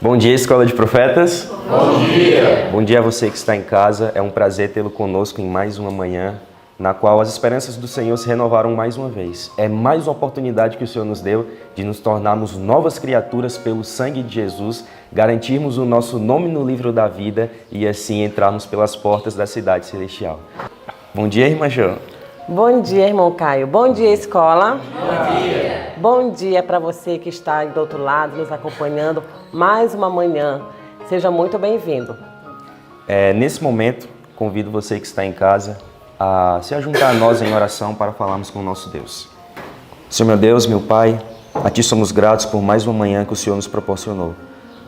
Bom dia, Escola de Profetas. Bom dia. Bom dia a você que está em casa. É um prazer tê-lo conosco em mais uma manhã, na qual as esperanças do Senhor se renovaram mais uma vez. É mais uma oportunidade que o Senhor nos deu de nos tornarmos novas criaturas pelo sangue de Jesus, garantirmos o nosso nome no livro da vida e assim entrarmos pelas portas da cidade celestial. Bom dia, irmã Jo. Bom dia, irmão Caio. Bom dia, escola. Bom dia. Bom dia para você que está aí do outro lado, nos acompanhando mais uma manhã. Seja muito bem-vindo. Nesse momento, convido você que está em casa a se juntar a nós em oração para falarmos com o nosso Deus. Senhor meu Deus, meu Pai, a Ti somos gratos por mais uma manhã que o Senhor nos proporcionou.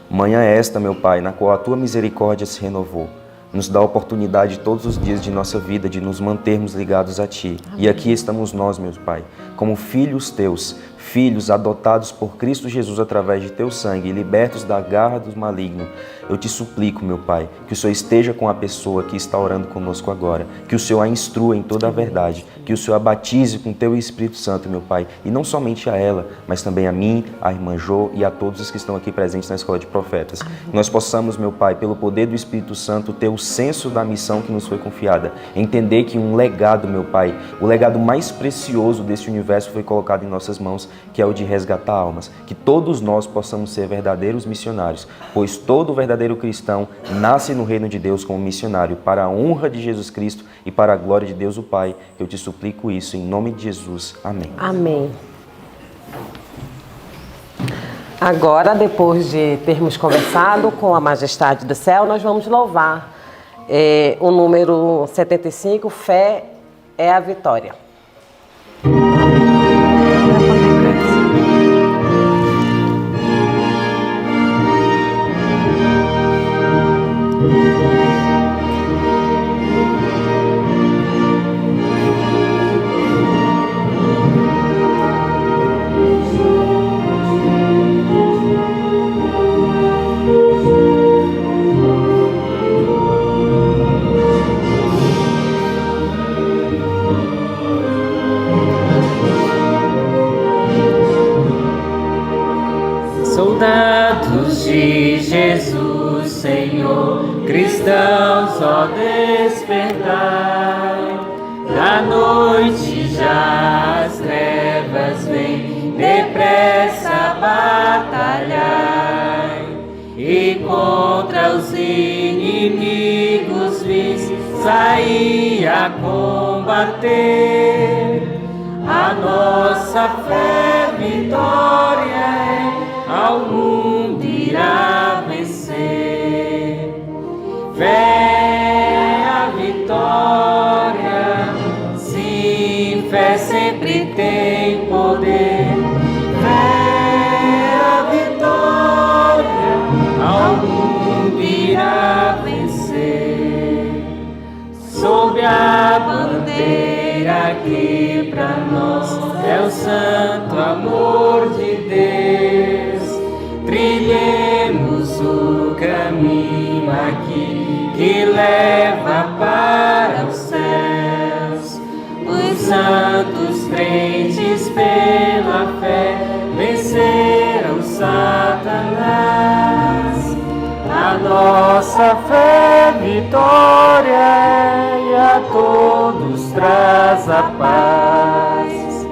Manhã é esta, meu Pai, na qual a Tua misericórdia se renovou. Nos dá a oportunidade todos os dias de nossa vida de nos mantermos ligados a Ti. Amém. E aqui estamos nós, meu Pai, como filhos Teus, filhos adotados por Cristo Jesus através de Teu sangue, libertos da garra do maligno. Eu Te suplico, meu Pai, que o Senhor esteja com a pessoa que está orando conosco agora, que o Senhor a instrua em toda a verdade, que o Senhor a batize com Teu Espírito Santo, meu Pai, e não somente a ela, mas também a mim, a irmã Jo e a todos os que estão aqui presentes na Escola de Profetas. Amém. Nós possamos, meu Pai, pelo poder do Espírito Santo, ter o senso da missão que nos foi confiada, entender que um legado, meu Pai, o legado mais precioso deste universo foi colocado em nossas mãos, que é o de resgatar almas, que todos nós possamos ser verdadeiros missionários, pois todo verdadeiro cristão nasce no reino de Deus como missionário, para a honra de Jesus Cristo e para a glória de Deus o Pai. Eu te suplico isso em nome de Jesus. Amém. Amém. Agora, depois de termos conversado com a majestade do céu, nós vamos louvar o número 75, Fé é a Vitória. Soldados de Jesus, Senhor, cristãos, ó despertai, da noite já as trevas vêm, depressa batalhai, e contra os inimigos vis, saí a combater, a nossa fé vitória é, ao mundo irá vencer. Fé a vitória, sim, fé sempre tem poder. Fé a vitória, ao mundo irá vencer. Sob a bandeira que pra nós é o santo amor de Deus, trilhemos o caminho aqui que leva para os céus. Os santos crentes pela fé venceram Satanás. A nossa fé vitória é, e a todos traz a paz.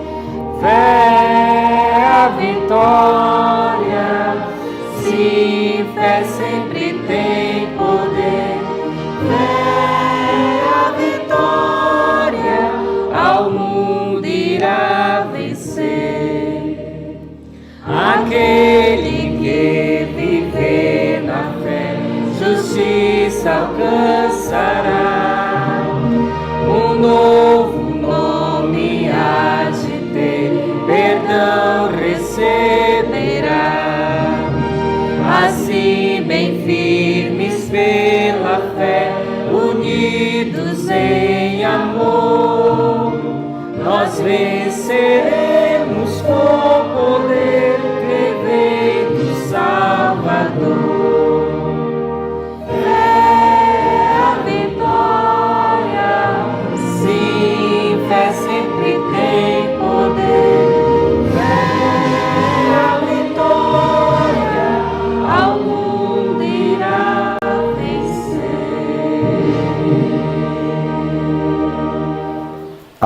Fé a vitória, sim, fé sempre tem poder. Fé a vitória, ao mundo irá vencer. Aquele que viver na fé, justiça alcançará. Um novo nome há de ter, perdão receberá. Assim bem firmes pela fé, unidos em amor, nós venceremos com poder, crevendo Salvador.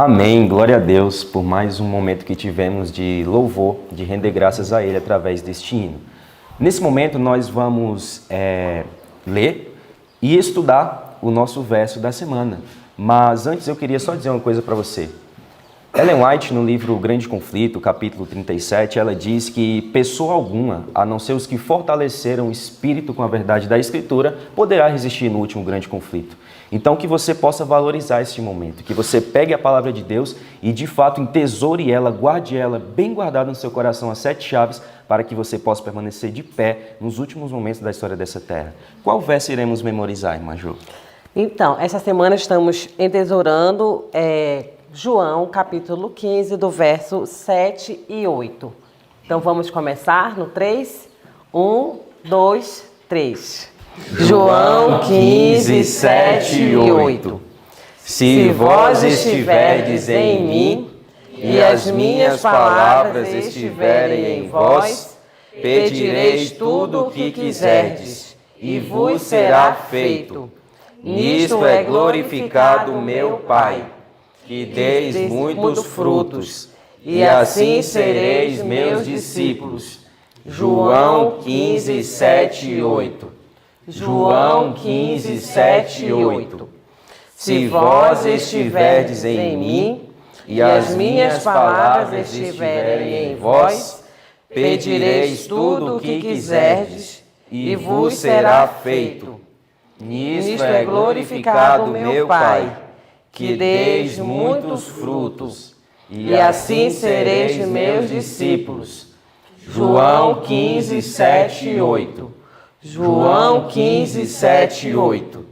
Amém, glória a Deus por mais um momento que tivemos de louvor, de render graças a Ele através deste hino. Nesse momento nós vamos ler e estudar o nosso verso da semana. Mas antes eu queria só dizer uma coisa para você. Ellen White, no livro O Grande Conflito, capítulo 37, ela diz que pessoa alguma, a não ser os que fortaleceram o espírito com a verdade da Escritura, poderá resistir no último grande conflito. Então que você possa valorizar este momento, que você pegue a palavra de Deus e de fato entesoure ela, guarde ela bem guardada no seu coração, as 7 chaves, para que você possa permanecer de pé nos últimos momentos da história dessa terra. Qual verso iremos memorizar, irmã Ju? Então, essa semana estamos entesourando João, capítulo 15, do verso 7 e 8. Então vamos começar no 3. 1, 2, 3. João 15, 7 e 8. Se vós estiverdes em mim, e as minhas palavras estiverem em vós, pedireis tudo o que quiserdes, e vos será feito. Nisto é glorificado meu Pai, que deis muitos frutos, e assim sereis meus discípulos. João 15, 7 e 8. João 15, 7 e 8. Se vós estiverdes em mim, e as minhas palavras estiverem em vós, pedireis tudo o que quiserdes, e vos será feito. Nisto é glorificado meu Pai, que deis muitos frutos, e assim sereis meus discípulos. João 15, 7 e 8. João 15, 7 e 8.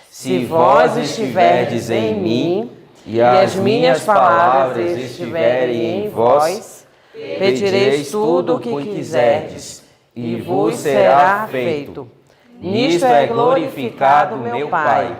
Se vós estiverdes em mim, e as minhas palavras estiverem em vós, pedireis tudo o que quiserdes, e vos será feito. Nisto é glorificado meu Pai,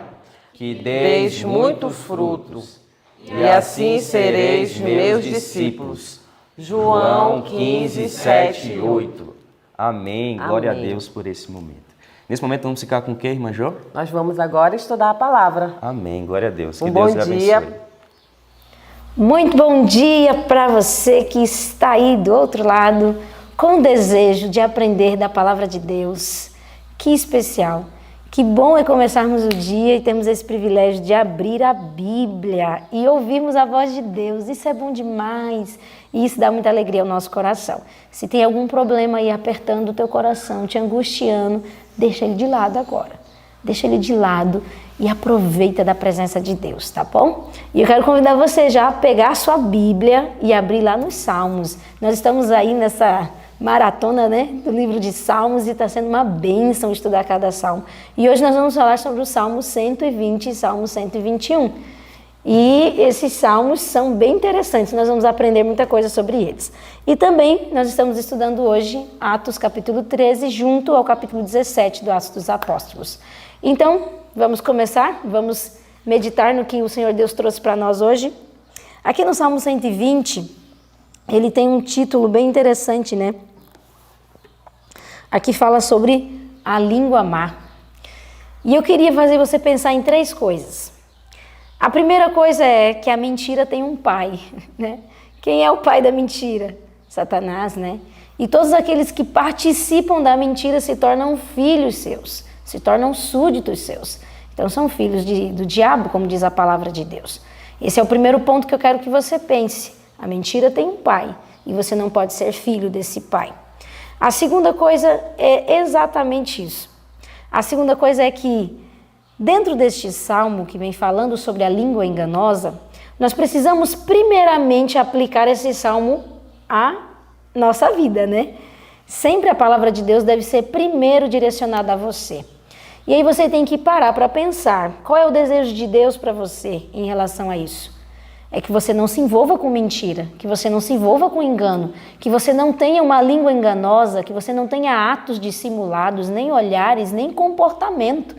que deis muitos frutos, e assim sereis meus discípulos. João 15, 7 e 8. Amém. Glória a Deus por esse momento. Nesse momento vamos ficar com o que, irmã Jô? Nós vamos agora estudar a palavra. Amém. Glória a Deus. Que Deus lhe abençoe. Muito bom dia para você que está aí do outro lado com o desejo de aprender da palavra de Deus. Que especial. Que bom é começarmos o dia e termos esse privilégio de abrir a Bíblia e ouvirmos a voz de Deus. Isso é bom demais e isso dá muita alegria ao nosso coração. Se tem algum problema aí apertando o teu coração, te angustiando, deixa ele de lado agora. Deixa ele de lado e aproveita da presença de Deus, tá bom? E eu quero convidar você já a pegar a sua Bíblia e abrir lá nos Salmos. Nós estamos aí nessa maratona, né, do livro de Salmos e está sendo uma bênção estudar cada salmo. E hoje nós vamos falar sobre o Salmo 120 e Salmo 121. E esses salmos são bem interessantes, nós vamos aprender muita coisa sobre eles. E também nós estamos estudando hoje Atos capítulo 13 junto ao capítulo 17 do Atos dos Apóstolos. Então, vamos começar, vamos meditar no que o Senhor Deus trouxe para nós hoje. Aqui no Salmo 120, ele tem um título bem interessante, né? Aqui fala sobre a língua má. E eu queria fazer você pensar em 3 coisas. A primeira coisa é que a mentira tem um pai, né? Quem é o pai da mentira? Satanás, né? E todos aqueles que participam da mentira se tornam filhos seus, se tornam súditos seus. Então são filhos do diabo, como diz a palavra de Deus. Esse é o primeiro ponto que eu quero que você pense. A mentira tem um pai e você não pode ser filho desse pai. A segunda coisa é exatamente isso. A segunda coisa é que dentro deste salmo que vem falando sobre a língua enganosa, nós precisamos primeiramente aplicar esse salmo à nossa vida, né? Sempre a palavra de Deus deve ser primeiro direcionada a você. E aí você tem que parar para pensar, qual é o desejo de Deus para você em relação a isso? É que você não se envolva com mentira, que você não se envolva com engano, que você não tenha uma língua enganosa, que você não tenha atos dissimulados, nem olhares, nem comportamento.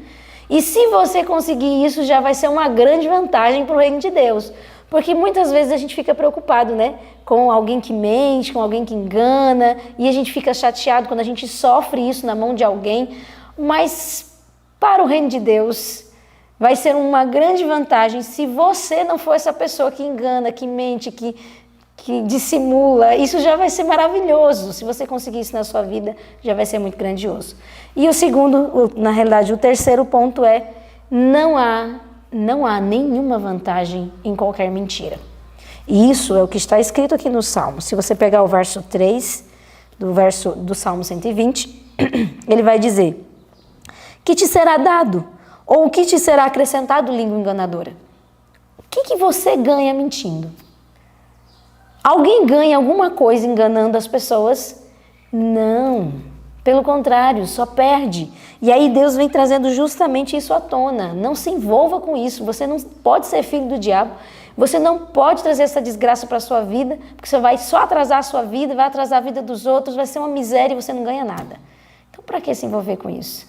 E se você conseguir isso, já vai ser uma grande vantagem para o reino de Deus. Porque muitas vezes a gente fica preocupado, né? Com alguém que mente, com alguém que engana, e a gente fica chateado quando a gente sofre isso na mão de alguém. Mas para o reino de Deus, vai ser uma grande vantagem se você não for essa pessoa que engana, que mente, que dissimula. Isso já vai ser maravilhoso. Se você conseguir isso na sua vida, já vai ser muito grandioso. E o segundo, na realidade, o terceiro ponto é: não há nenhuma vantagem em qualquer mentira. E isso é o que está escrito aqui no Salmo. Se você pegar o verso 3 do Salmo 120, ele vai dizer: que te será dado? Ou o que te será acrescentado, língua enganadora? O que você ganha mentindo? Alguém ganha alguma coisa enganando as pessoas? Não. Pelo contrário, só perde. E aí Deus vem trazendo justamente isso à tona. Não se envolva com isso. Você não pode ser filho do diabo. Você não pode trazer essa desgraça para a sua vida, porque você vai só atrasar a sua vida, vai atrasar a vida dos outros, vai ser uma miséria e você não ganha nada. Então, para que se envolver com isso?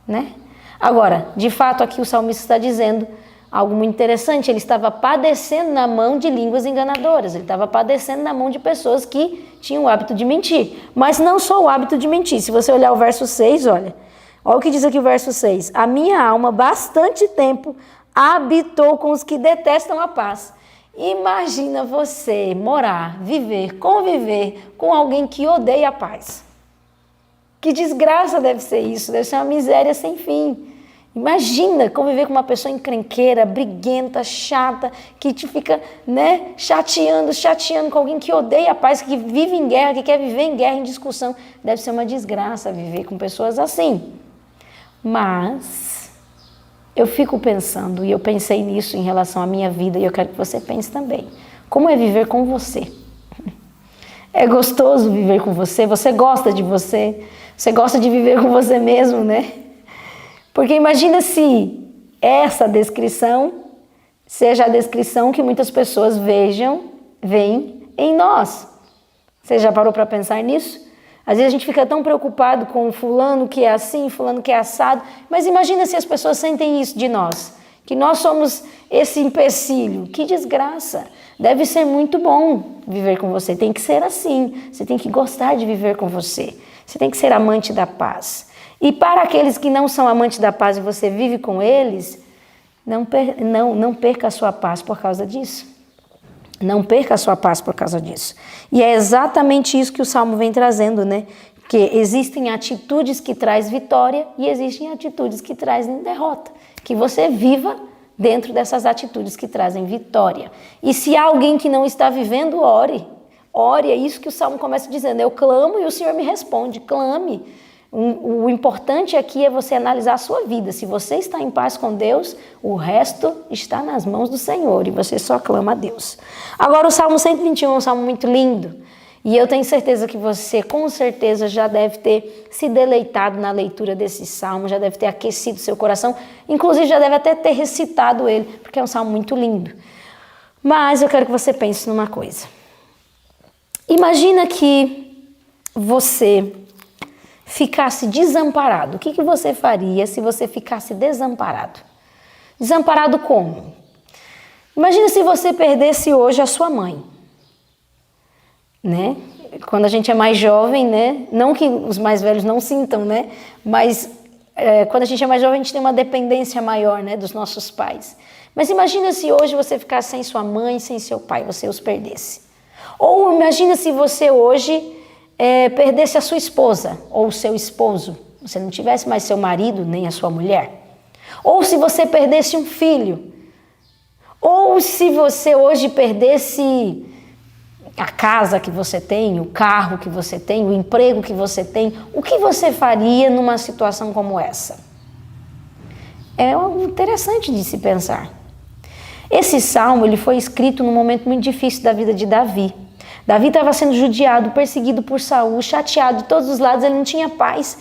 Né? Agora, de fato, aqui o salmista está dizendo algo muito interessante. Ele estava padecendo na mão de línguas enganadoras. Ele estava padecendo na mão de pessoas que tinham o hábito de mentir. Mas não só o hábito de mentir. Se você olhar o verso 6, olha o que diz aqui o verso 6. A minha alma, bastante tempo, habitou com os que detestam a paz. Imagina você morar, viver, conviver com alguém que odeia a paz. Que desgraça deve ser isso, deve ser uma miséria sem fim. Imagina conviver com uma pessoa encrenqueira, briguenta, chata, que te fica, chateando com alguém que odeia a paz, que vive em guerra, que quer viver em guerra, em discussão. Deve ser uma desgraça viver com pessoas assim. Mas eu fico pensando, e eu pensei nisso em relação à minha vida, e eu quero que você pense também. Como é viver com você? É gostoso viver com você? Você gosta de você? Você gosta de viver com você mesmo, né? Porque imagina se essa descrição seja a descrição que muitas pessoas veem em nós. Você já parou para pensar nisso? Às vezes a gente fica tão preocupado com fulano que é assim, fulano que é assado, mas imagina se as pessoas sentem isso de nós, que nós somos esse empecilho. Que desgraça! Deve ser muito bom viver com você, tem que ser assim, você tem que gostar de viver com você, você tem que ser amante da paz. E para aqueles que não são amantes da paz e você vive com eles, não perca a sua paz por causa disso. Não perca a sua paz por causa disso. E é exatamente isso que o Salmo vem trazendo, né? Que existem atitudes que trazem vitória e existem atitudes que trazem derrota. Que você viva dentro dessas atitudes que trazem vitória. E se há alguém que não está vivendo, ore. Ore, é isso que o Salmo começa dizendo. Eu clamo e o Senhor me responde. Clame. O importante aqui é você analisar a sua vida. Se você está em paz com Deus, o resto está nas mãos do Senhor e você só clama a Deus. Agora o Salmo 121 é um salmo muito lindo e eu tenho certeza que você com certeza já deve ter se deleitado na leitura desse salmo, já deve ter aquecido seu coração, inclusive já deve até ter recitado ele, porque é um salmo muito lindo. Mas eu quero que você pense numa coisa. Imagina que você ficasse desamparado. O que você faria se você ficasse desamparado? Desamparado como? Imagina se você perdesse hoje a sua mãe, né? Quando a gente é mais jovem, né? Não que os mais velhos não sintam, né? Mas quando a gente é mais jovem, a gente tem uma dependência maior, né? Dos nossos pais. Mas imagina se hoje você ficasse sem sua mãe, sem seu pai, você os perdesse. Ou imagina se você hoje perdesse a sua esposa ou o seu esposo, você não tivesse mais seu marido nem a sua mulher, ou se você perdesse um filho, ou se você hoje perdesse a casa que você tem, o carro que você tem, o emprego que você tem, o que você faria numa situação como essa? É algo interessante de se pensar. Esse salmo ele foi escrito num momento muito difícil da vida de Davi. Davi estava sendo judiado, perseguido por Saul, chateado de todos os lados, ele não tinha paz.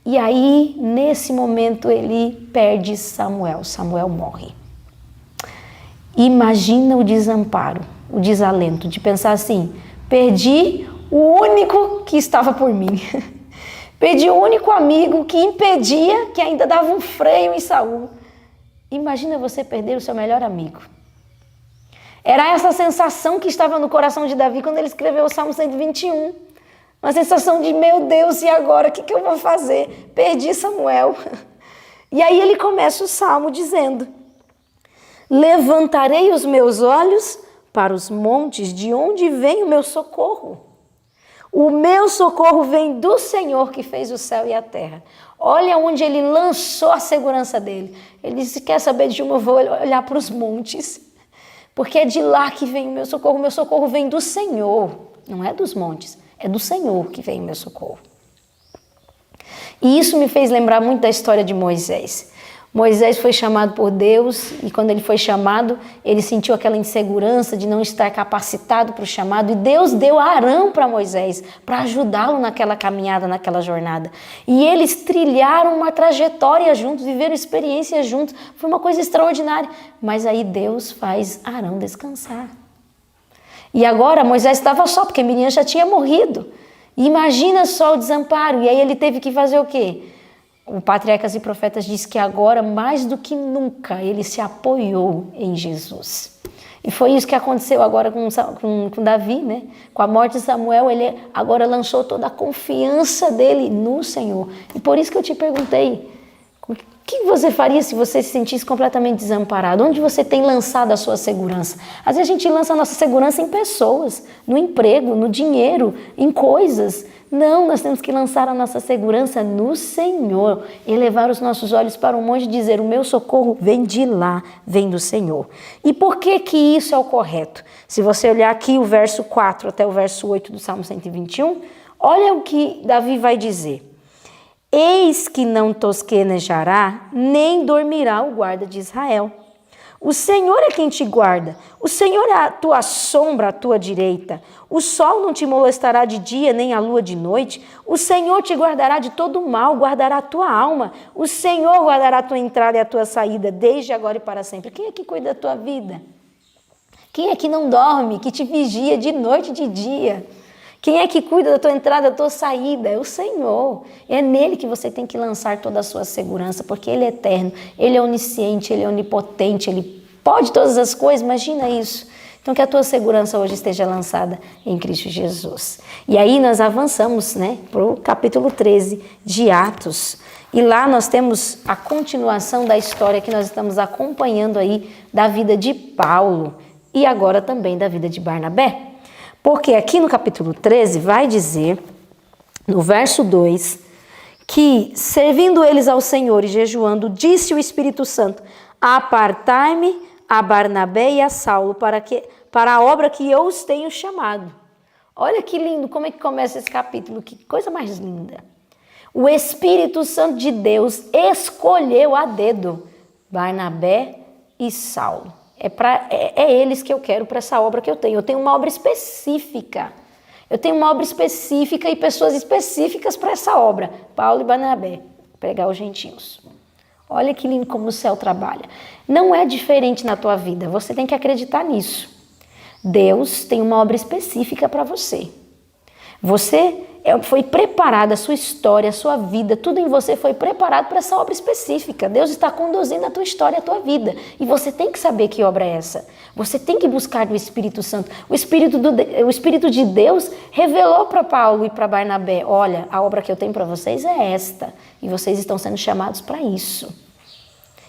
E aí, nesse momento, ele perde Samuel. Samuel morre. Imagina o desamparo, o desalento de pensar assim, perdi o único que estava por mim. Perdi o único amigo que impedia, que ainda dava um freio em Saul. Imagina você perder o seu melhor amigo. Era essa sensação que estava no coração de Davi quando ele escreveu o Salmo 121. Uma sensação de, meu Deus, e agora? O que eu vou fazer? Perdi Samuel. E aí ele começa o Salmo dizendo Levantarei os meus olhos para os montes, de onde vem o meu socorro? O meu socorro vem do Senhor que fez o céu e a terra. Olha onde ele lançou a segurança dele. Ele disse, quer saber de uma, eu vou olhar para os montes. Porque é de lá que vem o meu socorro. O meu socorro vem do Senhor. Não é dos montes, é do Senhor que vem o meu socorro. E isso me fez lembrar muito da história de Moisés. Moisés foi chamado por Deus e quando ele foi chamado, ele sentiu aquela insegurança de não estar capacitado para o chamado e Deus deu Arão para Moisés, para ajudá-lo naquela caminhada, naquela jornada. E eles trilharam uma trajetória juntos, viveram experiências juntos, foi uma coisa extraordinária. Mas aí Deus faz Arão descansar. E agora Moisés estava só, porque Miriam já tinha morrido. E imagina só o desamparo, e aí ele teve que fazer o quê? O Patriarcas e Profetas diz que agora, mais do que nunca, ele se apoiou em Jesus. E foi isso que aconteceu agora com Davi, né? Com a morte de Samuel, ele agora lançou toda a confiança dele no Senhor. E por isso que eu te perguntei, o que você faria se você se sentisse completamente desamparado? Onde você tem lançado a sua segurança? Às vezes a gente lança a nossa segurança em pessoas, no emprego, no dinheiro, em coisas. Não, nós temos que lançar a nossa segurança no Senhor, elevar os nossos olhos para o monte e dizer, o meu socorro vem de lá, vem do Senhor. E por que que isso é o correto? Se você olhar aqui o verso 4 até o verso 8 do Salmo 121, olha o que Davi vai dizer. Eis que não tosquenejará, nem dormirá o guarda de Israel. O Senhor é quem te guarda, o Senhor é a tua sombra à tua direita. O sol não te molestará de dia, nem a lua de noite. O Senhor te guardará de todo mal, guardará a tua alma. O Senhor guardará a tua entrada e a tua saída, desde agora e para sempre. Quem é que cuida da tua vida? Quem é que não dorme, que te vigia de noite e de dia? Quem é que cuida da tua entrada, da tua saída? É o Senhor. É nele que você tem que lançar toda a sua segurança, porque Ele é eterno, Ele é onisciente, Ele é onipotente, Ele pode todas as coisas, imagina isso. Então que a tua segurança hoje esteja lançada em Cristo Jesus. E aí nós avançamos, né, para o capítulo 13 de Atos. E lá nós temos a continuação da história que nós estamos acompanhando aí da vida de Paulo e agora também da vida de Barnabé. Porque aqui no capítulo 13 vai dizer, no verso 2, que servindo eles ao Senhor e jejuando, disse o Espírito Santo, apartai-me a Barnabé e a Saulo para a obra que eu os tenho chamado. Olha que lindo, como é que começa esse capítulo, que coisa mais linda. O Espírito Santo de Deus escolheu a dedo Barnabé e Saulo. É eles que eu quero para essa obra que eu tenho. Eu tenho uma obra específica. Eu tenho uma obra específica e pessoas específicas para essa obra. Paulo e Barnabé, pregar os gentios. Olha que lindo como o céu trabalha. Não é diferente na tua vida. Você tem que acreditar nisso. Deus tem uma obra específica para você. Você foi preparado, a sua história, a sua vida, tudo em você foi preparado para essa obra específica. Deus está conduzindo a tua história, a tua vida. E você tem que saber que obra é essa. Você tem que buscar do Espírito Santo. O Espírito de Deus revelou para Paulo e para Barnabé, olha, a obra que eu tenho para vocês é esta. E vocês estão sendo chamados para isso.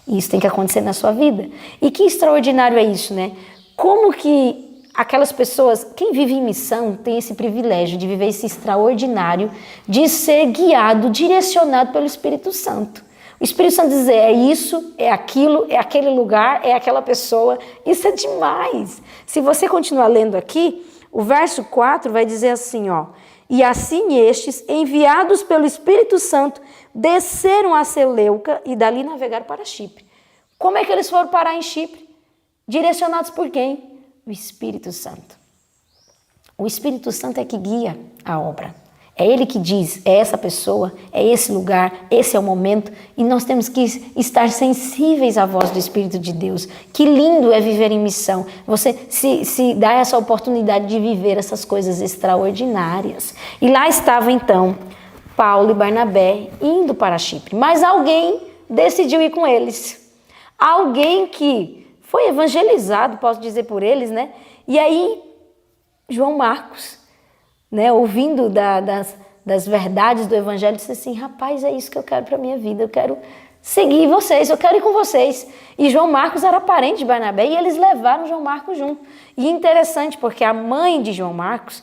E isso tem que acontecer na sua vida. E que extraordinário é isso, né? Como que aquelas pessoas, quem vive em missão tem esse privilégio de viver esse extraordinário, de ser guiado, direcionado pelo Espírito Santo. O Espírito Santo diz, é isso, é aquilo, é aquele lugar, é aquela pessoa. Isso é demais. Se você continuar lendo aqui, o verso 4 vai dizer assim, ó. E assim estes, enviados pelo Espírito Santo, desceram a Seleuca e dali navegaram para Chipre. Como é que eles foram parar em Chipre? Direcionados por quem? O Espírito Santo. O Espírito Santo é que guia a obra. É Ele que diz, é essa pessoa, é esse lugar, esse é o momento. E nós temos que estar sensíveis à voz do Espírito de Deus. Que lindo é viver em missão. Você se dá essa oportunidade de viver essas coisas extraordinárias. E lá estava então Paulo e Barnabé indo para Chipre. Mas alguém decidiu ir com eles. Alguém que foi evangelizado, posso dizer por eles, né? E aí, João Marcos, né, ouvindo das verdades do evangelho, disse assim, rapaz, é isso que eu quero para a minha vida, eu quero seguir vocês, eu quero ir com vocês. E João Marcos era parente de Barnabé e eles levaram João Marcos junto. E interessante porque a mãe de João Marcos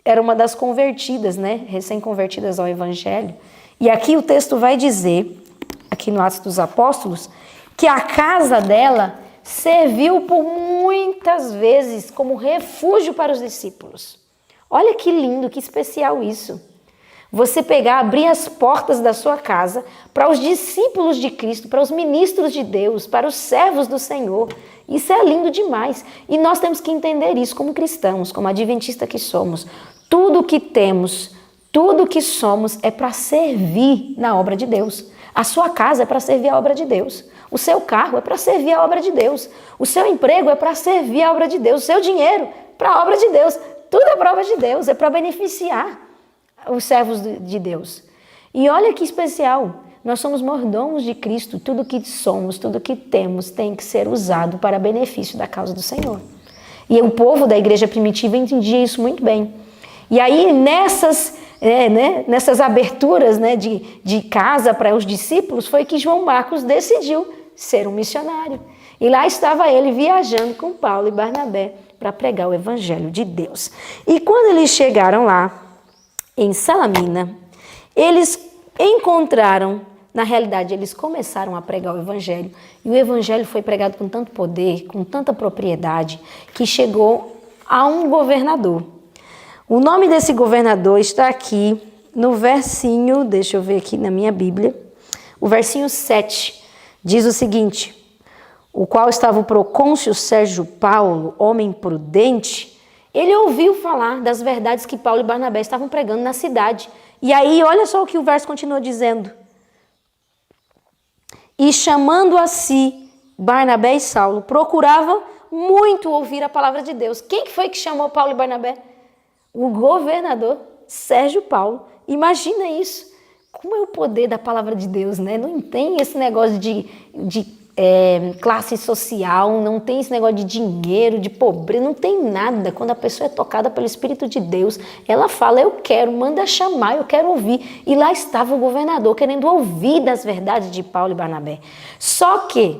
era uma das convertidas, né? Recém-convertidas ao Evangelho. E aqui o texto vai dizer, aqui no Atos dos Apóstolos, que a casa dela serviu por muitas vezes como refúgio para os discípulos. Olha que lindo, que especial isso. Você pegar, abrir as portas da sua casa para os discípulos de Cristo, para os ministros de Deus, para os servos do Senhor. Isso é lindo demais. E nós temos que entender isso como cristãos, como adventistas que somos. Tudo que temos, tudo que somos é para servir na obra de Deus. A sua casa é para servir a obra de Deus. O seu carro é para servir a obra de Deus. O seu emprego é para servir a obra de Deus. O seu dinheiro para a obra de Deus. Tudo é para a obra de Deus, é para beneficiar os servos de Deus. E olha que especial, nós somos mordomos de Cristo, tudo que somos, tudo que temos tem que ser usado para benefício da causa do Senhor. E o povo da igreja primitiva entendia isso muito bem. E aí nessas aberturas, né, de casa para os discípulos, foi que João Marcos decidiu ser um missionário. E lá estava ele viajando com Paulo e Barnabé para pregar o evangelho de Deus. E quando eles chegaram lá, em Salamina, eles encontraram, na realidade, eles começaram a pregar o evangelho, e o evangelho foi pregado com tanto poder, com tanta propriedade, que chegou a um governador. O nome desse governador está aqui no versinho, deixa eu ver aqui na minha Bíblia, o versinho 7, diz o seguinte: o qual estava o procônsul Sérgio Paulo, homem prudente. Ele ouviu falar das verdades que Paulo e Barnabé estavam pregando na cidade. E aí, olha só o que o verso continua dizendo. E chamando a si Barnabé e Saulo, procuravam muito ouvir a palavra de Deus. Quem foi que chamou Paulo e Barnabé? O governador Sérgio Paulo. Imagina isso. Como é o poder da palavra de Deus, né? Não tem esse negócio de classe social, não tem esse negócio de dinheiro, de pobreza, não tem nada. Quando a pessoa é tocada pelo Espírito de Deus, ela fala, eu quero, manda chamar, eu quero ouvir. E lá estava o governador querendo ouvir das verdades de Paulo e Barnabé. Só que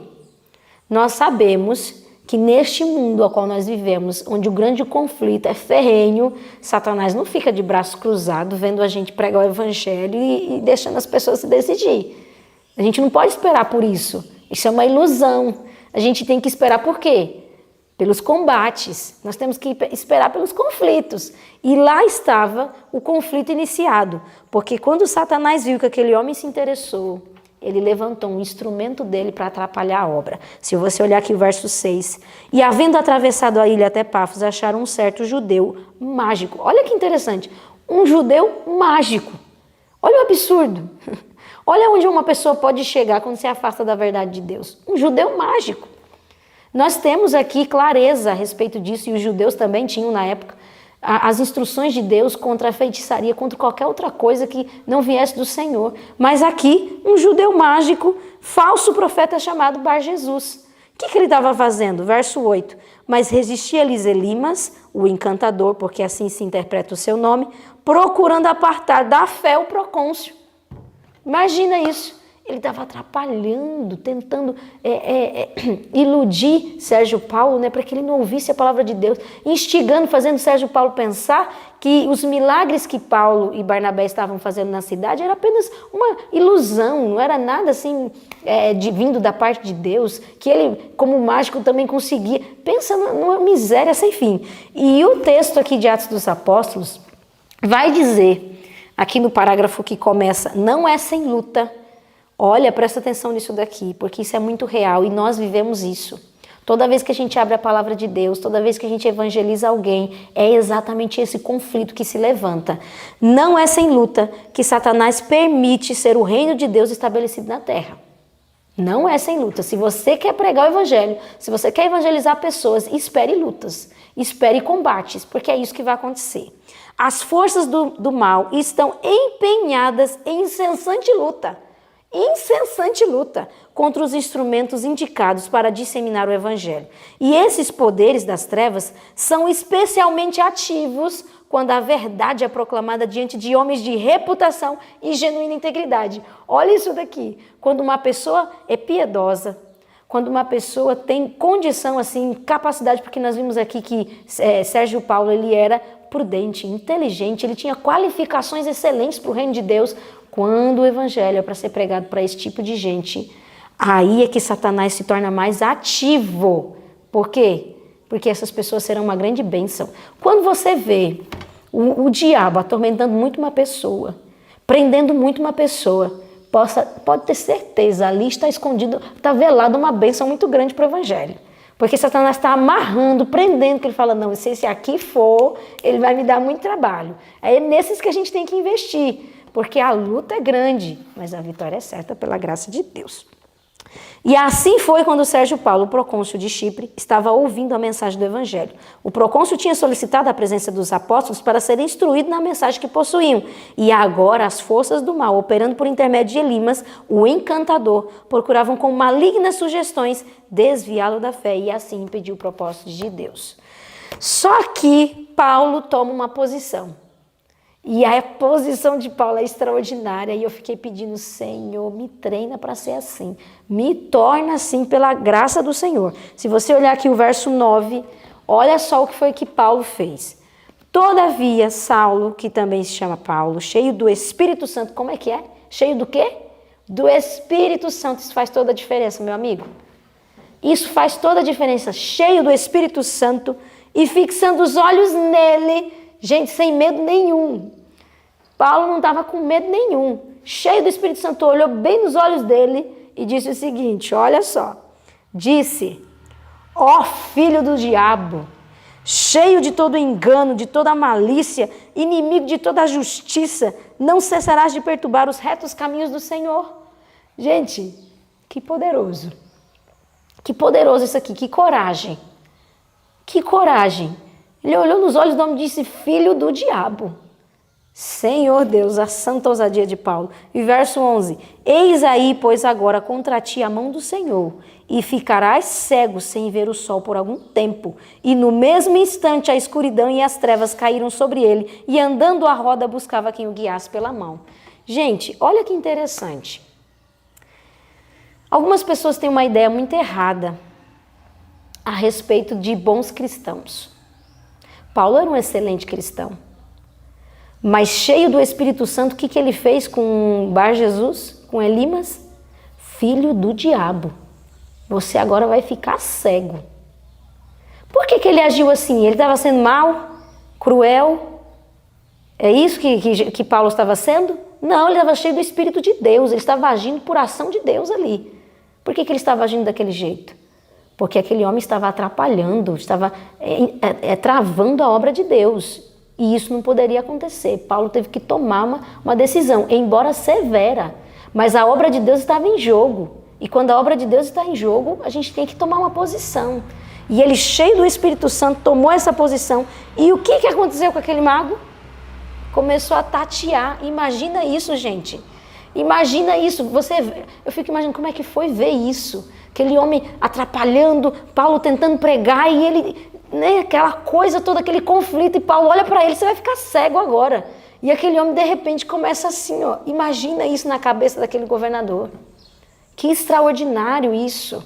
nós sabemos que neste mundo ao qual nós vivemos, onde o grande conflito é ferrenho, Satanás não fica de braço cruzado vendo a gente pregar o evangelho e deixando as pessoas se decidir. A gente não pode esperar por isso. Isso é uma ilusão. A gente tem que esperar por quê? Pelos combates. Nós temos que esperar pelos conflitos. E lá estava o conflito iniciado. Porque quando Satanás viu que aquele homem se interessou, ele levantou um instrumento dele para atrapalhar a obra. Se você olhar aqui o verso 6. E havendo atravessado a ilha até Pafos, acharam um certo judeu mágico. Olha que interessante. Um judeu mágico. Olha o absurdo. Olha onde uma pessoa pode chegar quando se afasta da verdade de Deus. Um judeu mágico. Nós temos aqui clareza a respeito disso, e os judeus também tinham na época as instruções de Deus contra a feitiçaria, contra qualquer outra coisa que não viesse do Senhor. Mas aqui, um judeu mágico, falso profeta chamado Bar Jesus. O que ele estava fazendo? Verso 8. Mas resistia-lhes Elimas, o encantador, porque assim se interpreta o seu nome, procurando apartar da fé o procônsul. Imagina isso, ele estava atrapalhando, tentando iludir Sérgio Paulo, né, para que ele não ouvisse a palavra de Deus, instigando, fazendo Sérgio Paulo pensar que os milagres que Paulo e Barnabé estavam fazendo na cidade era apenas uma ilusão, não era nada assim vindo da parte de Deus, que ele, como mágico, também conseguia. Pensa numa miséria sem fim. E o texto aqui de Atos dos Apóstolos vai dizer, aqui no parágrafo que começa, não é sem luta. Olha, presta atenção nisso daqui, porque isso é muito real e nós vivemos isso. Toda vez que a gente abre a palavra de Deus, toda vez que a gente evangeliza alguém, é exatamente esse conflito que se levanta. Não é sem luta que Satanás permite ser o reino de Deus estabelecido na terra. Não é sem luta. Se você quer pregar o evangelho, se você quer evangelizar pessoas, espere lutas, espere combates, porque é isso que vai acontecer. As forças do mal estão empenhadas em incessante luta. incessante luta contra os instrumentos indicados para disseminar o evangelho. E esses poderes das trevas são especialmente ativos quando a verdade é proclamada diante de homens de reputação e genuína integridade. Olha isso daqui. Quando uma pessoa é piedosa, quando uma pessoa tem condição, assim, capacidade, porque nós vimos aqui que Sérgio Paulo, ele era prudente, inteligente, ele tinha qualificações excelentes para o reino de Deus. Quando o evangelho é para ser pregado para esse tipo de gente, aí é que Satanás se torna mais ativo. Por quê? Porque essas pessoas serão uma grande bênção. Quando você vê o diabo atormentando muito uma pessoa, prendendo muito uma pessoa, pode ter certeza, ali está escondido, está velada uma bênção muito grande para o evangelho. Porque Satanás está amarrando, prendendo, que ele fala, não, se esse aqui for, ele vai me dar muito trabalho. É nesses que a gente tem que investir, porque a luta é grande, mas a vitória é certa pela graça de Deus. E assim foi quando Sérgio Paulo, o procônsul de Chipre, estava ouvindo a mensagem do evangelho. O procônsul tinha solicitado a presença dos apóstolos para ser instruído na mensagem que possuíam. E agora as forças do mal, operando por intermédio de Elimas, o encantador, procuravam com malignas sugestões desviá-lo da fé e assim impedir o propósito de Deus. Só que Paulo toma uma posição. E a posição de Paulo é extraordinária. E eu fiquei pedindo, Senhor, me treina para ser assim. Me torna assim pela graça do Senhor. Se você olhar aqui o verso 9, olha só o que foi que Paulo fez. Todavia, Saulo, que também se chama Paulo, cheio do Espírito Santo, como é que é? Cheio do quê? Do Espírito Santo. Isso faz toda a diferença, meu amigo. Isso faz toda a diferença. Cheio do Espírito Santo e fixando os olhos nele, gente, sem medo nenhum. Paulo não estava com medo nenhum. Cheio do Espírito Santo, olhou bem nos olhos dele e disse o seguinte, olha só. Disse, ó filho do diabo, cheio de todo engano, de toda malícia, inimigo de toda a justiça, não cessarás de perturbar os retos caminhos do Senhor. Gente, que poderoso. Que poderoso isso aqui, que coragem. Que coragem. Ele olhou nos olhos do homem e disse, filho do diabo. Senhor Deus, a santa ousadia de Paulo. E verso 11, eis aí, pois agora contra ti a mão do Senhor, e ficarás cego sem ver o sol por algum tempo. E no mesmo instante a escuridão e as trevas caíram sobre ele, e andando à roda buscava quem o guiasse pela mão. Gente, olha que interessante. Algumas pessoas têm uma ideia muito errada a respeito de bons cristãos. Paulo era um excelente cristão. Mas cheio do Espírito Santo, o que ele fez com Bar Jesus, com Elimas? Filho do diabo. Você agora vai ficar cego. Por que ele agiu assim? Ele estava sendo mau, cruel? É isso que Paulo estava sendo? Não, ele estava cheio do Espírito de Deus. Ele estava agindo por ação de Deus ali. Por que ele estava agindo daquele jeito? Porque aquele homem estava atrapalhando, estava travando a obra de Deus. E isso não poderia acontecer. Paulo teve que tomar uma decisão, embora severa. Mas a obra de Deus estava em jogo. E quando a obra de Deus está em jogo, a gente tem que tomar uma posição. E ele, cheio do Espírito Santo, tomou essa posição. E o que aconteceu com aquele mago? Começou a tatear. Imagina isso, gente. Imagina isso. Eu fico imaginando como é que foi ver isso. Aquele homem atrapalhando, Paulo tentando pregar e ele... aquela coisa toda, aquele conflito, e Paulo olha para ele, você vai ficar cego agora. E aquele homem de repente começa assim, ó, imagina isso na cabeça daquele governador. Que extraordinário isso.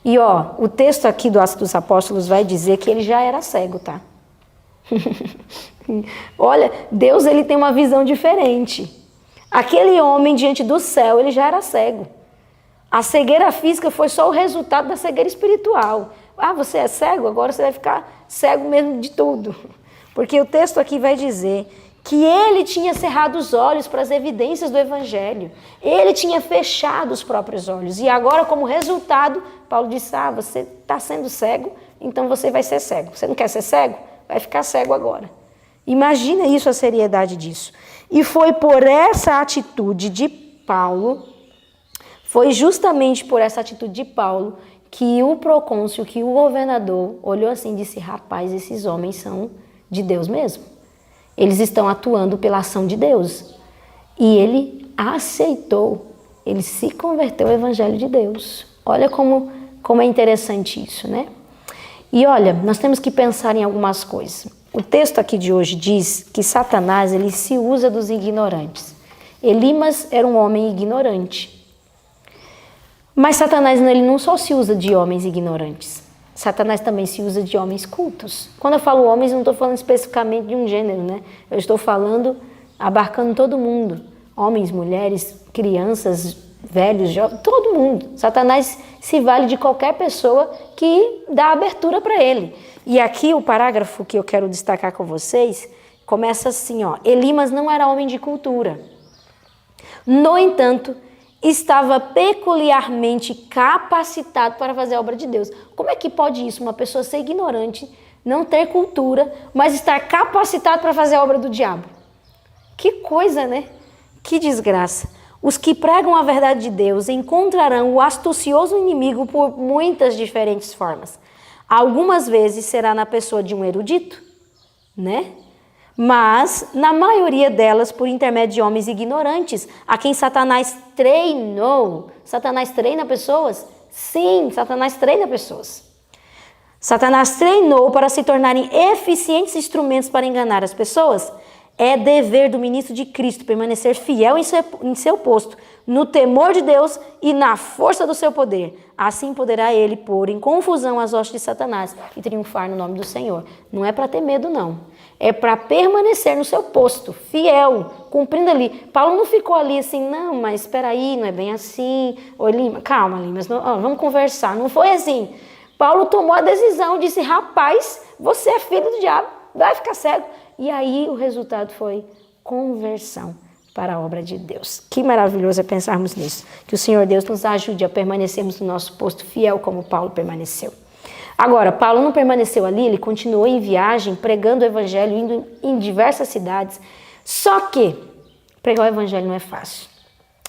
E ó, o texto aqui do Atos dos Apóstolos vai dizer que ele já era cego, tá? Olha, Deus, ele tem uma visão diferente. Aquele homem diante do céu, ele já era cego. A cegueira física foi só o resultado da cegueira espiritual. Ah, você é cego? Agora você vai ficar cego mesmo de tudo. Porque o texto aqui vai dizer que ele tinha cerrado os olhos para as evidências do evangelho. Ele tinha fechado os próprios olhos. E agora, como resultado, Paulo disse, você está sendo cego, então você vai ser cego. Você não quer ser cego? Vai ficar cego agora. Imagina isso, a seriedade disso. E foi por essa atitude de Paulo, foi justamente por essa atitude de Paulo que o procônsul, que o governador olhou assim e disse, rapaz, esses homens são de Deus mesmo. Eles estão atuando pela ação de Deus. E ele aceitou ele se converteu ao Evangelho de Deus. Olha como é interessante isso, né? E olha, nós temos que pensar em algumas coisas. O texto aqui de hoje diz que Satanás, ele se usa dos ignorantes. Elimas era um homem ignorante. Mas Satanás, ele não só se usa de homens ignorantes. Satanás também se usa de homens cultos. Quando eu falo homens, não estou falando especificamente de um gênero, né? Eu estou falando, abarcando todo mundo. Homens, mulheres, crianças, velhos, jovens, todo mundo. Satanás se vale de qualquer pessoa que dá abertura para ele. E aqui o parágrafo que eu quero destacar com vocês começa assim, ó. Elimas não era homem de cultura. No entanto, estava peculiarmente capacitado para fazer a obra de Deus. Como é que pode isso? Uma pessoa ser ignorante, não ter cultura, mas estar capacitado para fazer a obra do diabo? Que coisa, né? Que desgraça. Os que pregam a verdade de Deus encontrarão o astucioso inimigo por muitas diferentes formas. Algumas vezes será na pessoa de um erudito, né? Mas, na maioria delas, por intermédio de homens ignorantes, a quem Satanás treinou. Satanás treina pessoas? Sim, Satanás treina pessoas. Satanás treinou para se tornarem eficientes instrumentos para enganar as pessoas. É dever do ministro de Cristo permanecer fiel em seu posto, no temor de Deus e na força do seu poder. Assim poderá ele pôr em confusão as hostes de Satanás e triunfar no nome do Senhor. Não é para ter medo, não. É para permanecer no seu posto, fiel, cumprindo ali. Paulo não ficou ali assim, não, mas espera aí, não é bem assim. Ô, Lima, calma, Lima, vamos conversar. Não foi assim. Paulo tomou a decisão, disse, rapaz, você é filho do diabo, vai ficar cego. E aí o resultado foi conversão para a obra de Deus. Que maravilhoso é pensarmos nisso. Que o Senhor Deus nos ajude a permanecermos no nosso posto fiel como Paulo permaneceu. Agora, Paulo não permaneceu ali, ele continuou em viagem, pregando o evangelho, indo em diversas cidades. Só que pregar o evangelho não é fácil.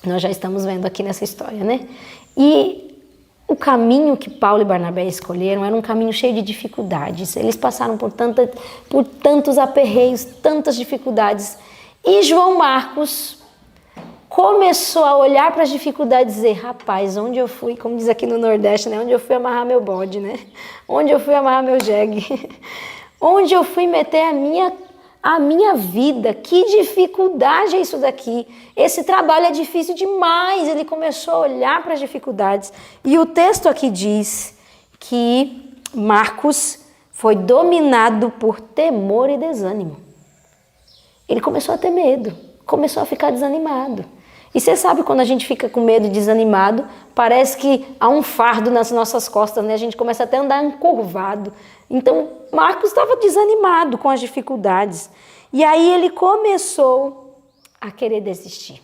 Nós já estamos vendo aqui nessa história, né? E o caminho que Paulo e Barnabé escolheram era um caminho cheio de dificuldades. Eles passaram por tantos aperreios, tantas dificuldades. E João Marcos começou a olhar para as dificuldades e dizer, rapaz, onde eu fui, como diz aqui no Nordeste, né? Onde eu fui amarrar meu bode, né? Onde eu fui amarrar meu jegue? Onde eu fui meter a minha vida? Que dificuldade é isso daqui? Esse trabalho é difícil demais. Ele começou a olhar para as dificuldades. E o texto aqui diz que Marcos foi dominado por temor e desânimo. Ele começou a ter medo, começou a ficar desanimado. E você sabe quando a gente fica com medo e desanimado, parece que há um fardo nas nossas costas, né? A gente começa até a andar encurvado. Então, Marcos estava desanimado com as dificuldades. E aí ele começou a querer desistir.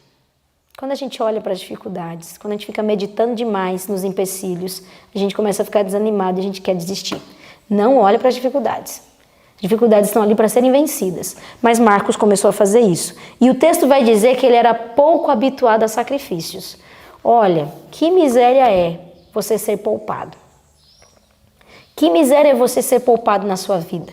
Quando a gente olha para as dificuldades, quando a gente fica meditando demais nos empecilhos, a gente começa a ficar desanimado e a gente quer desistir. Não olha para as dificuldades. As dificuldades estão ali para serem vencidas. Mas Marcos começou a fazer isso. E o texto vai dizer que ele era pouco habituado a sacrifícios. Olha, que miséria é você ser poupado. Que miséria é você ser poupado na sua vida.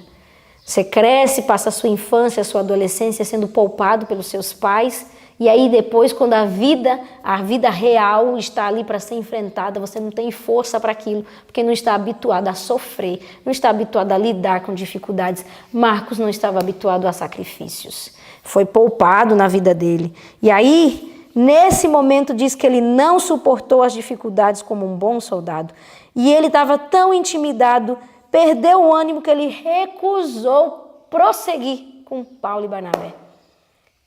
Você cresce, passa a sua infância, a sua adolescência sendo poupado pelos seus pais. E aí depois, quando a vida real está ali para ser enfrentada, você não tem força para aquilo, porque não está habituado a sofrer, não está habituado a lidar com dificuldades. Marcos não estava habituado a sacrifícios. Foi poupado na vida dele. E aí, nesse momento, diz que ele não suportou as dificuldades como um bom soldado. E ele estava tão intimidado, perdeu o ânimo, que ele recusou prosseguir com Paulo e Barnabé.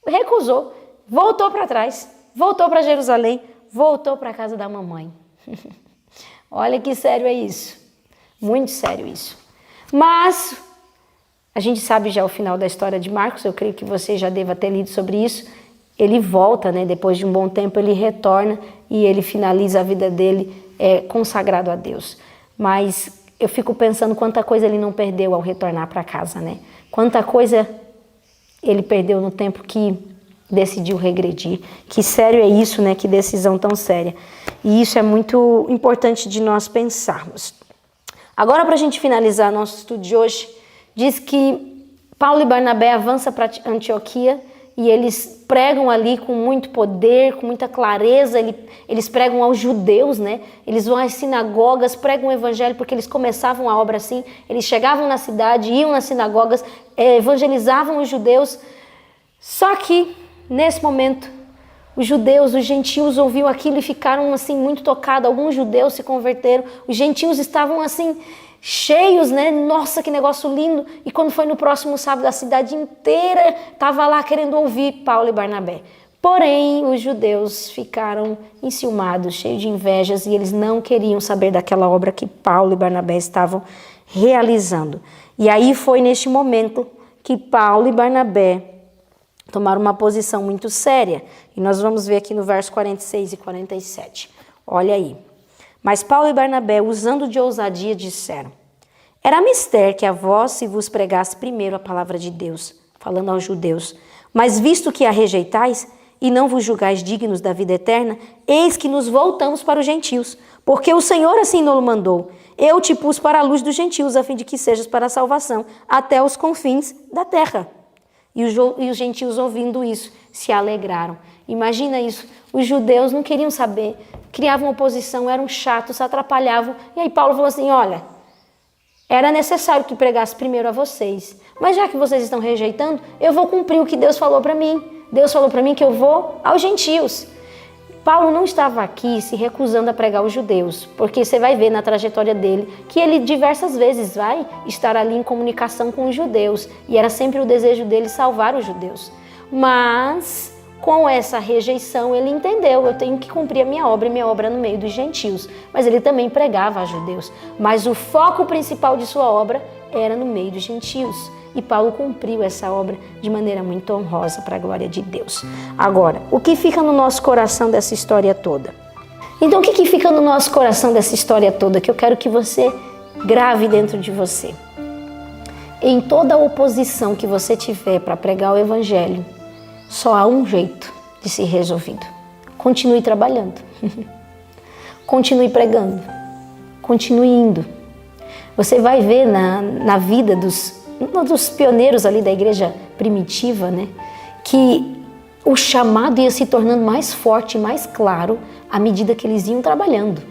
Recusou. Voltou para trás, voltou para Jerusalém, voltou para a casa da mamãe. Olha que sério é isso, muito sério isso. Mas a gente sabe já o final da história de Marcos, eu creio que você já deva ter lido sobre isso. Ele volta, né? Depois de um bom tempo ele retorna e ele finaliza a vida dele consagrado a Deus. Mas eu fico pensando quanta coisa ele não perdeu ao retornar para casa, né? Quanta coisa ele perdeu no tempo que decidiu regredir. Que sério é isso, né? Que decisão tão séria. E isso é muito importante de nós pensarmos. Agora, para a gente finalizar nosso estudo de hoje, diz que Paulo e Barnabé avançam para Antioquia e eles pregam ali com muito poder, com muita clareza, eles pregam aos judeus, né? Eles vão às sinagogas, pregam o evangelho, porque eles começavam a obra assim, eles chegavam na cidade, iam nas sinagogas, evangelizavam os judeus. Só que, nesse momento, os judeus, os gentios ouviram aquilo e ficaram assim muito tocados. Alguns judeus se converteram, os gentios estavam assim cheios, né? Nossa, que negócio lindo. E quando foi no próximo sábado, a cidade inteira estava lá querendo ouvir Paulo e Barnabé. Porém, os judeus ficaram enciumados, cheios de invejas, e eles não queriam saber daquela obra que Paulo e Barnabé estavam realizando. E aí foi neste momento que Paulo e Barnabé tomaram uma posição muito séria. E nós vamos ver aqui no verso 46 e 47. Olha aí. Mas Paulo e Barnabé, usando de ousadia, disseram: era mister que a vós se vos pregasse primeiro a palavra de Deus, falando aos judeus. Mas visto que a rejeitais e não vos julgais dignos da vida eterna, eis que nos voltamos para os gentios, porque o Senhor assim nos mandou. Eu te pus para a luz dos gentios, a fim de que sejas para a salvação, até os confins da terra. E os gentios, ouvindo isso, se alegraram. Imagina isso, os judeus não queriam saber, criavam oposição, eram chatos, se atrapalhavam. E aí Paulo falou assim, olha, era necessário que pregasse primeiro a vocês, mas já que vocês estão rejeitando, eu vou cumprir o que Deus falou para mim. Deus falou para mim que eu vou aos gentios. Paulo não estava aqui se recusando a pregar aos judeus, porque você vai ver na trajetória dele que ele diversas vezes vai estar ali em comunicação com os judeus, e era sempre o desejo dele salvar os judeus. Mas com essa rejeição ele entendeu, eu tenho que cumprir a minha obra no meio dos gentios. Mas ele também pregava a judeus, mas o foco principal de sua obra era no meio dos gentios. E Paulo cumpriu essa obra de maneira muito honrosa para a glória de Deus. Agora, o que fica no nosso coração dessa história toda? Então, o que fica no nosso coração dessa história toda que eu quero que você grave dentro de você? Em toda oposição que você tiver para pregar o evangelho, só há um jeito de ser resolvido. Continue trabalhando. Continue pregando. Continue indo. Você vai ver na vida dos pioneiros ali da igreja primitiva, né, que o chamado ia se tornando mais forte e mais claro à medida que eles iam trabalhando.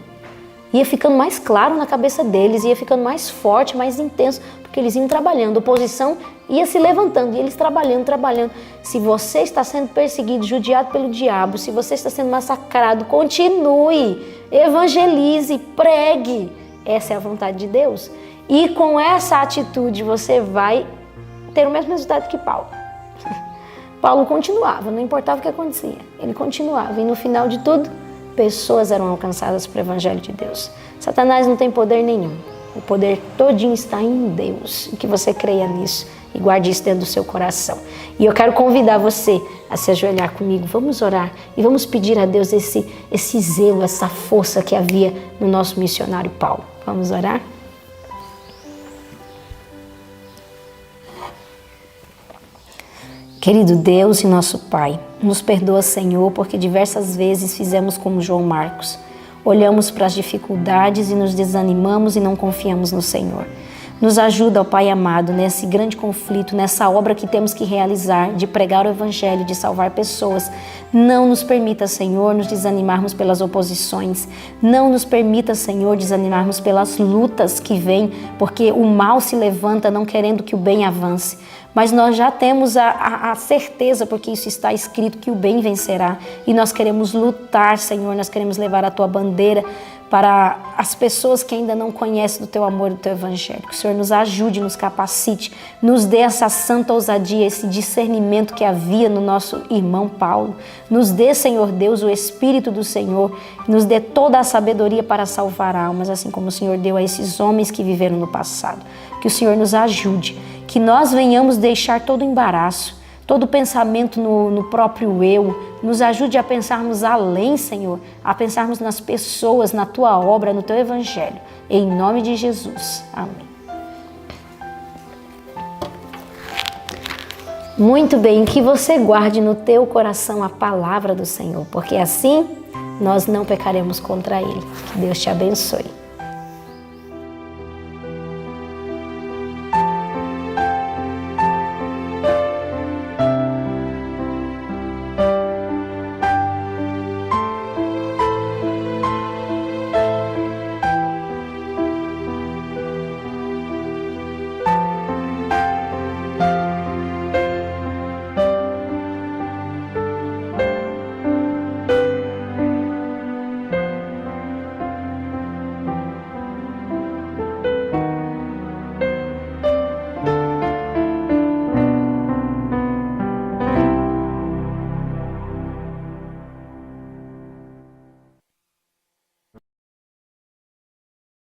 Ia ficando mais claro na cabeça deles, ia ficando mais forte, mais intenso, porque eles iam trabalhando. A oposição ia se levantando e eles trabalhando. Se você está sendo perseguido, judiado pelo diabo, se você está sendo massacrado, continue, evangelize, pregue. Essa é a vontade de Deus. E com essa atitude você vai ter o mesmo resultado que Paulo. Paulo continuava, não importava o que acontecia. Ele continuava e no final de tudo, pessoas eram alcançadas para o evangelho de Deus. Satanás não tem poder nenhum. O poder todinho está em Deus. E que você creia nisso e guarde isso dentro do seu coração. E eu quero convidar você a se ajoelhar comigo. Vamos orar e vamos pedir a Deus esse zelo, essa força que havia no nosso missionário Paulo. Vamos orar? Querido Deus e nosso Pai, nos perdoa, Senhor, porque diversas vezes fizemos como João Marcos. Olhamos para as dificuldades e nos desanimamos e não confiamos no Senhor. Nos ajuda, ó Pai amado, nesse grande conflito, nessa obra que temos que realizar, de pregar o Evangelho, de salvar pessoas. Não nos permita, Senhor, nos desanimarmos pelas oposições. Não nos permita, Senhor, desanimarmos pelas lutas que vêm, porque o mal se levanta não querendo que o bem avance. Mas nós já temos a certeza, porque isso está escrito, que o bem vencerá. E nós queremos lutar, Senhor, nós queremos levar a Tua bandeira para as pessoas que ainda não conhecem do Teu amor e do Teu Evangelho. Que o Senhor nos ajude, nos capacite, nos dê essa santa ousadia, esse discernimento que havia no nosso irmão Paulo. Nos dê, Senhor Deus, o Espírito do Senhor, nos dê toda a sabedoria para salvar almas, assim como o Senhor deu a esses homens que viveram no passado. Que o Senhor nos ajude, que nós venhamos deixar todo o embaraço, todo o pensamento no próprio eu, nos ajude a pensarmos além, Senhor, a pensarmos nas pessoas, na Tua obra, no Teu Evangelho. Em nome de Jesus. Amém. Muito bem, que você guarde no teu coração a palavra do Senhor, porque assim nós não pecaremos contra Ele. Que Deus te abençoe.